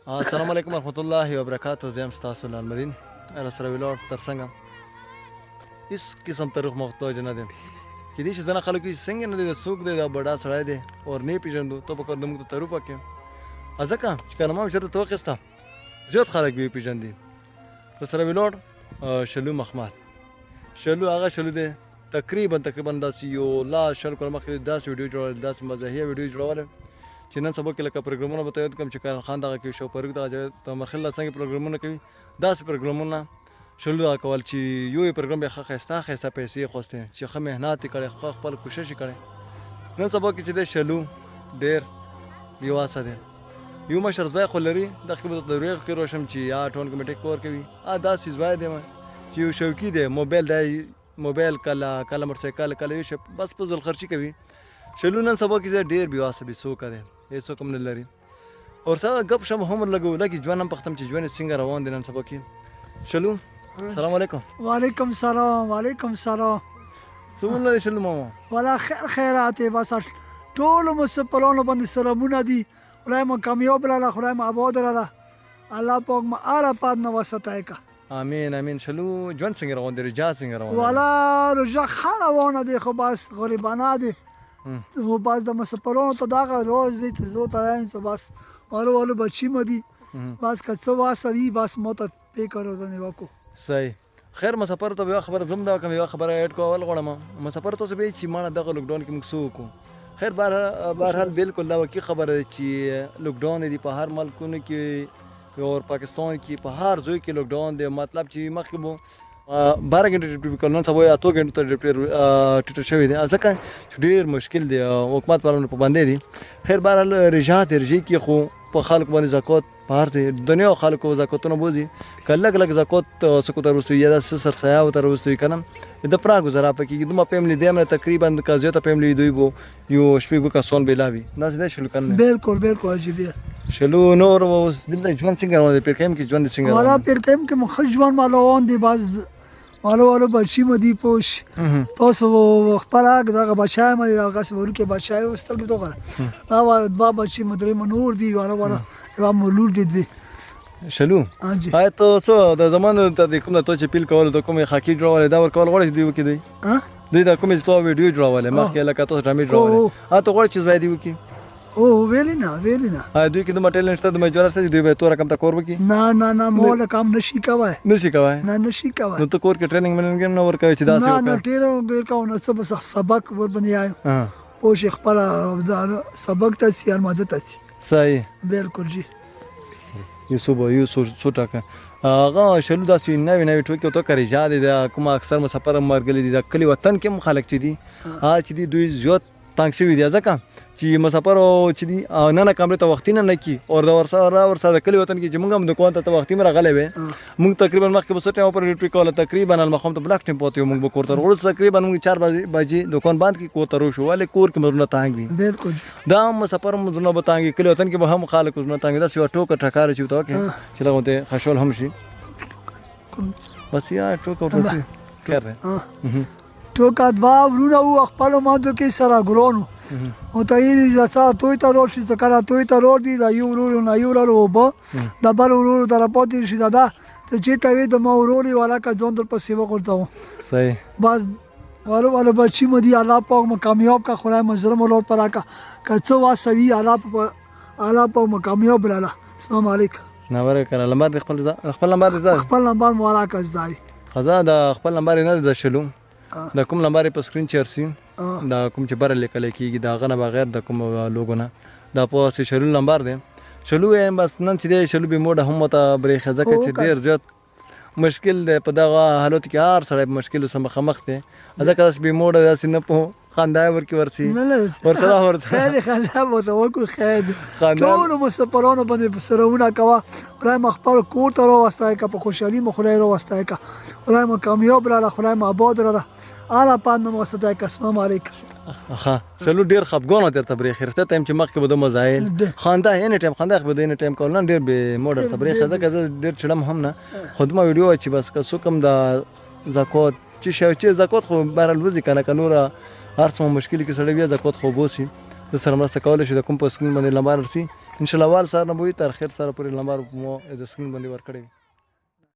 السلام علیکم ورحمت الله وبرکاته. زه یم ستاسو لالمدین راسره ولاړ ترڅنګ هېڅ قسم ته روح محتاج نه دی. کېدای شي ځینې خلک وایي څنګه نه دی د څوک دی دا بډا سړی دی اور نه یې پېژنو ته به کار د موږ ته تروپه کې ځکه چې که نما مې چېرته ته واخېسته زیات خلک به یې پېژندي. راسره ولاړ شلو مخمل شلو هغه شلو دی تقریبا داسې یو لاس شل کاله مخکې داسې ویډیو جوړول داسې مزاحیه ویډیو جوړولی چې نن سبا کې لکه پروګرامونه به ته یاد کړم چې کارن خان دغه کوي شو فاروق دغه تمرخل څنګه پروګرامونه کوي داسې پروګرامونه شلو دغه کول چې یو پروګرام به ښایسته ښایسته پیسې خوستې چې ښه محنت یې کړی ښه خپل کوشش یې کړی. نن سبا کې چې دی شلو ډېر بېواسه دی. یو مشر زوی خو لري دغه کې به درته دروغ کې روشم چې ټون کمیټې کور کوي داسې زوی دی چې یو شوقي دی موبایل کله موټرسایکل کله یو شی بس فضول خرچي کوي. شلو نن سبا کې ډېر بېواسه بېڅوکه دی هېڅوک هم نه لري. اور سره ګپ شپ هم لګو لکه ژوند هم پختم چې ژوند څنګه روان دی نن سبا کې. شلو السلام علیکم. وعلیکم السلام. وعلیکم السلام. څومره دی شلو ماما؟ والا خیر خیرات دی بس ټولو مسپلانو باندې سلامونه دي. خدای مو کامیاب لاله خدای مو آباد لاله الله پاک مو اعلی پاد نه وساتای کا. امین امین. شلو ژوند څنګه روان دی رجا څنګه روان دی؟ والا رجا ښه روانه دی خو بس غریبانه دی خو بس د مسپلانو ته دغه روز دی ته زو ته وایم چې بس والو بچي مو دي بس که څه واسه وي بس مو ته فکر ورباندې وکړو. صحیح. خیر مسافر ته یوه خبره زه هم دا کوم یوه خبره ایډ کول غواړم. مسافر تاسو به چې ماړه دغه لوکډاون کې موږ څه وکړو. خیر بهرحال بالکل دا واقعي خبره ده چې لوکډاون دی په هر ملکونو کې اور پاکستان کې په هر ځای کې لوکډاون دی. مطلب چې مخکې مو 12 غنټې ډیوټي وکړل نن سبا 8 غنټو ته ډیوټي ټیټه شوې دی ځکه چې ډېر مشکل دی حکومت پرونه پابندۍ دي. خیر بهرحال رجا درجې کې خو په خلکو باندې زکات بهر دی دنیا خلکو زکاتونه بوځي که لږ لږ زکات سکو ته وروسته یا داسې سرسایه ورته وروسته وي که نه د پرا ګزاره پکې دومره فیملی دی همره تقریبا که زیاته فیملی دوی به یو شپږ کسان بېلا وي داسې دی شلو کنه. بالکل بالکل عجیب دی. شلو نور اوس دلته ژوند څنګه روان دی پیرکیم کې ژوند څنګه روان دی؟ والا پیرکیم کې مو ښه ژوند روان دی بس والو بچي مو دي پوش تاسو خپل دغه بچای مې هغه ورکه بچای وستل کې دوغه دا dva بچي مو درې منور دي والو یو مولور دي دوی. شلو آیا ته څه د زمانو ته د کوم ته چې پیل کول د کومې خاکي جوړول دا ور کول غواړي دوی وکړي دوی د کومې ته ویډیو جوړول مخکې لکه تاسو ډرامې جوړول ته غواړي چې زوی دی وکړي او ویلی نه دوی کې دومره ټیلنټ شته د مجبور سره دوی به تور کم ته کور وکړي نه مول کام نشي کوي نو ته کور کې ټریننګ مننګ نه ور کوي چې دا څه نه ډیر کاو نه سبق ور باندې آیو او شیخ خپل سبق ته سیال ماده ته صحیح بالکل جی یو څو ټاکه هغه شلو داسې نوې ټوکې ته کوي جا دي د کوم اکثر مسافر مرګلي دي د کلی وطن کې هم خلک چې دي چې دي دوی زیات تنګ شوي دي ځکه چې مسافر چې دي نه کمرې ته وختي نه کي او د ورسره کلی وطن کې چې موږ هم دکان ته وختي راغلی وې موږ تقریبا مخکې به څه ټایم پر ډیوټي کوله تقریبا المخام ته بلاک ټایم پاتې موږ به کور ته ورغلو تقریبا موږ 4 بجې دکان بند کړي کور ته روشو ولې کور کې مزونه تانګ وي بالکل دا مسافر مزونه به تانګي کلی وطن کې به هم خلک مزونه تانګي دا یو ټوکه ټکار چې وته کې چې لغه ته خشول هم شي بس یا ټوکه ورته کړه ټوکا dva ورونه او خپل ماده کې سره ګرونو او ته یې ځا توي ته ور شي ځکه توي ته ور دي دا یو ورو نه یو ورو وب دا بل ورو تر پاتې شي دا ته چې ته وي د ما وروري والا کا ځون در پسې وکړتاو صحیح بس والو بچي مو دي الله پاک مو کامیاب کا خدای مزرم ولور پر کا کڅو واسوي الله پاک مو کامیاب لاله. السلام علیکم. نمبر کړه لمبر خپل نمبر مولا کا ځای خزا دا خپل نمبر نه د شلو د کوم نمبر په سکرین چرسي دا کوم چې بر لیکل کېږي دا غنه بغیر د کوم لوګو نه دا په شلو نمبر دی شلو یې بس نن چې دی شلو به موډه هم ته برېښه ځکه چې ډېر زیات مشکل دی په دغه حالت کې هر سړی په مشکلو سره مخامخ دی ځکه داسې به موډه داسې نه په خندا ورکې ورسي ورسره خیر خندا به ته وکړو خیر ټولو مسافرانو باندې سرونه کوه خدای مو خپل کور ته راوستای که په خوشحالي مو خدای راوستای که خدای مو کامیاب راله خدای مو آباد راله اعلی پاد نه وساتای که. السلام علیکم. شلو ډېر خفګانه درته برېښې رښتیا ټایم چې مخکې به د مزایل خندا اینی ټایم خندا به د اینی ټایم کول نه ډېر به موډر ته برېښې ځکه زه ډېر چړم هم نه خو دومره ویډیو چې بس که څوک هم د زکات چې زکات خو بهرحال وځي که نه که نوره هر څومره مشکل کې سړی بیا زکات خو بوسي د سره مرسته کولی شي د کوم په سکرین باندې نمبر رسي ان شاء الله وال سره نه به وي تر خیر سره پورې نمبر مو د سکرین باندې ورکړی